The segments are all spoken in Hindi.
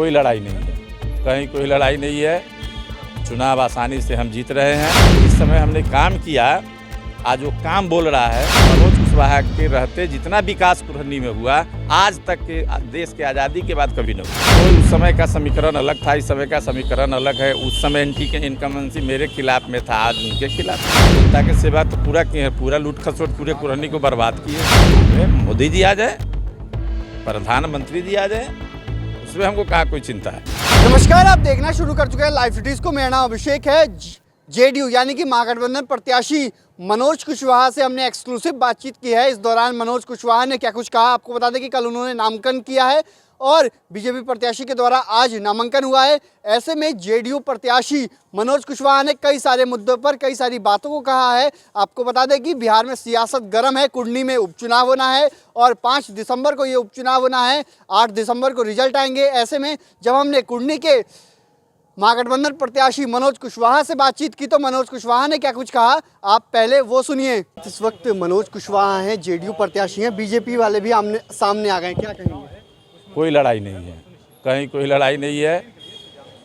कोई लड़ाई नहीं है, कहीं कोई लड़ाई नहीं है। चुनाव आसानी से हम जीत रहे हैं। इस समय हमने काम किया, आज वो काम बोल रहा है। मनोज कुशवाहा के रहते जितना विकास कुरहनी में हुआ आज तक के देश के आज़ादी के बाद कभी नहीं हुआ। तो उस समय का समीकरण अलग था, इस समय का समीकरण अलग है। उस समय एंटी के इनकम्बेंसी मेरे खिलाफ में था, आज उनके खिलाफ। जनता की सेवा तो पूरा किए हैं, पूरा लूट खसोट पूरे कुरहनी को बर्बाद किए। मोदी जी आ जाए, प्रधानमंत्री जी आ जाए, उसमें हमको कहाँ कोई चिंता है। नमस्कार, आप देखना शुरू कर चुके हैं लाइव सिटीज को। मेरा नाम अभिषेक है। जेडीयू यानी कि महागठबंधन प्रत्याशी मनोज कुशवाहा से हमने एक्सक्लूसिव बातचीत की है। इस दौरान मनोज कुशवाहा ने क्या कुछ कहा, आपको बता दें कि कल उन्होंने नामांकन किया है और बीजेपी प्रत्याशी के द्वारा आज नामांकन हुआ है। ऐसे में जेडीयू प्रत्याशी मनोज कुशवाहा ने कई सारे मुद्दों पर कई सारी बातों को कहा है। आपको बता दें कि बिहार में सियासत गर्म है, कुर्नी में उपचुनाव होना है और 5 दिसंबर को ये उपचुनाव होना है, 8 दिसंबर को रिजल्ट आएंगे। ऐसे में जब हमने कुर्नी के महागठबंधन प्रत्याशी मनोज कुशवाहा से बातचीत की तो मनोज कुशवाहा ने क्या कुछ कहा, आप पहले वो सुनिए। इस वक्त मनोज कुशवाहा हैं, जेडीयू प्रत्याशी हैं, बीजेपी वाले भी सामने आ गए, क्या कहेंगे? कोई लड़ाई नहीं है, कहीं कोई लड़ाई नहीं है।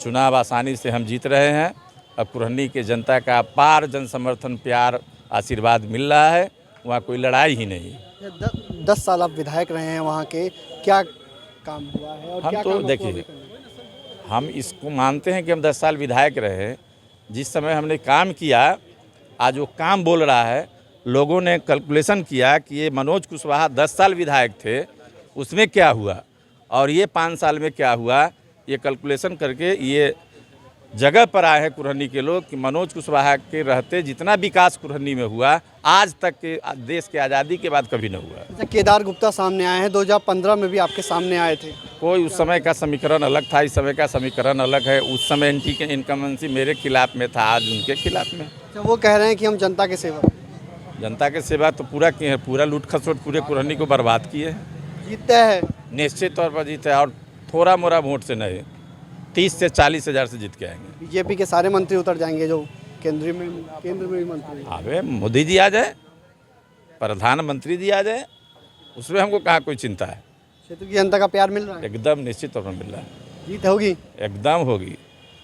चुनाव आसानी से हम जीत रहे हैं। अब कुरहनी के जनता का अपार जन समर्थन, प्यार, आशीर्वाद मिल रहा है। वहाँ कोई लड़ाई ही नहीं है। 10 साल आप विधायक रहे हैं वहाँ के, क्या काम हुआ है और हम क्या तो काम आपको देखिए, अभी करना है? हम इसको मानते हैं कि हम 10 साल विधायक रहे। जिस समय हमने काम किया, आज वो काम बोल रहा है। लोगों ने कैलकुलेशन किया कि ये मनोज कुशवाहा 10 साल विधायक थे, उसमें क्या हुआ और ये 5 साल में क्या हुआ, ये कैलकुलेशन करके ये जगह पर आए हैं कुरहनी के लोग कि मनोज कुशवाहा के रहते जितना विकास कुरहनी में हुआ आज तक के देश के आज़ादी के बाद कभी नहीं हुआ। अच्छा, केदार गुप्ता सामने आए हैं, 2015 में भी आपके सामने आए थे। कोई उस समय का समीकरण अलग था, इस समय का समीकरण अलग है। उस समय एंटी के इनकम्बेंसी मेरे खिलाफ में था, आज उनके खिलाफ में। अच्छा, वो कह रहे हैं कि हम जनता के सेवक, जनता के सेवा तो पूरा किए हैं, पूरा लूट खसोट पूरे कुरहनी को बर्बाद किए हैं। जीतते हैं निश्चित तौर पर जीते और थोड़ा मोड़ा वोट से नहीं, 30 से 40 हज़ार से जीत के आएंगे। बीजेपी के सारे मंत्री उतर जाएंगे, जो केंद्र में भी मंत्री हैं। अबे मोदी जी आ जाए, प्रधानमंत्री जी आ जाए, उसमें हमको कहाँ कोई चिंता है। क्षेत्र की जनता का प्यार मिल रहा है, एकदम निश्चित तौर पर मिल रहा है, जीत होगी। एकदम होगी।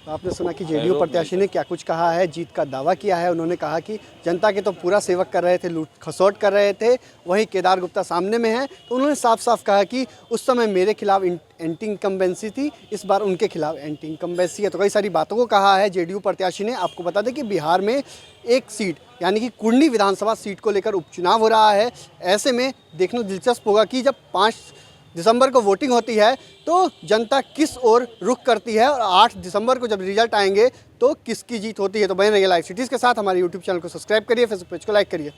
तो आपने सुना कि जेडीयू प्रत्याशी ने क्या कुछ कहा है, जीत का दावा किया है। उन्होंने कहा कि जनता के तो पूरा सेवक कर रहे थे, लूट खसोट कर रहे थे। वहीं केदार गुप्ता सामने में है, तो उन्होंने साफ साफ कहा कि उस समय मेरे खिलाफ एंटी इनकम्बेंसी थी, इस बार उनके खिलाफ एंटी इनकम्बेंसी है। तो कई सारी बातों को कहा है जेडीयू प्रत्याशी ने। आपको बता दें कि बिहार में एक सीट यानी कि कुर्नी विधानसभा सीट को लेकर उपचुनाव हो रहा है। ऐसे में देखना दिलचस्प होगा कि जब 5 दिसंबर को वोटिंग होती है तो जनता किस ओर रुख करती है और 8 दिसंबर को जब रिजल्ट आएंगे तो किसकी जीत होती है। तो बने रहिए लाइव सिटीज़ के साथ। हमारे यूट्यूब चैनल को सब्सक्राइब करिए, फेसबुक पेज को लाइक करिए।